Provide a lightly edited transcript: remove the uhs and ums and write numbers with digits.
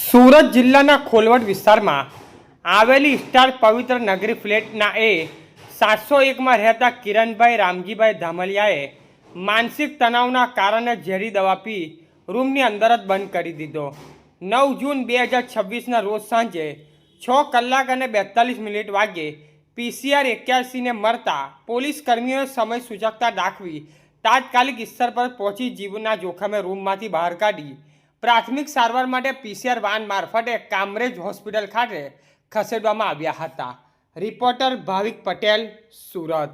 સુરત જિલ્લાના ખોલવડ વિસ્તારમાં આવેલી સ્ટાર પવિત્ર નગરી ફ્લેટના એ 701માં રહેતા કિરણભાઈ રામજીભાઈ ધામલિયાએ માનસિક તણાવના કારણે ઝેરી દવા પી રૂમની અંદર જ બંધ કરી દીધો। 9 જૂન 2026ના રોજ સાંજે 6 કલાક અને 42 મિનિટ વાગ્યે PCR 81ને મળતા પોલીસ કર્મીઓએ સમય સૂચકતા દાખવી તાત્કાલિક સ્થળ પર પહોંચી જીવના જોખમે રૂમમાંથી બહાર કાઢી પ્રાથમિક સારવાર માટે PCR વાન મારફતે કામરેજ હોસ્પિટલ ખાતે ખસેડવામાં આવ્યા હતા। રિપોર્ટર ભાવિક પટેલ, સુરત।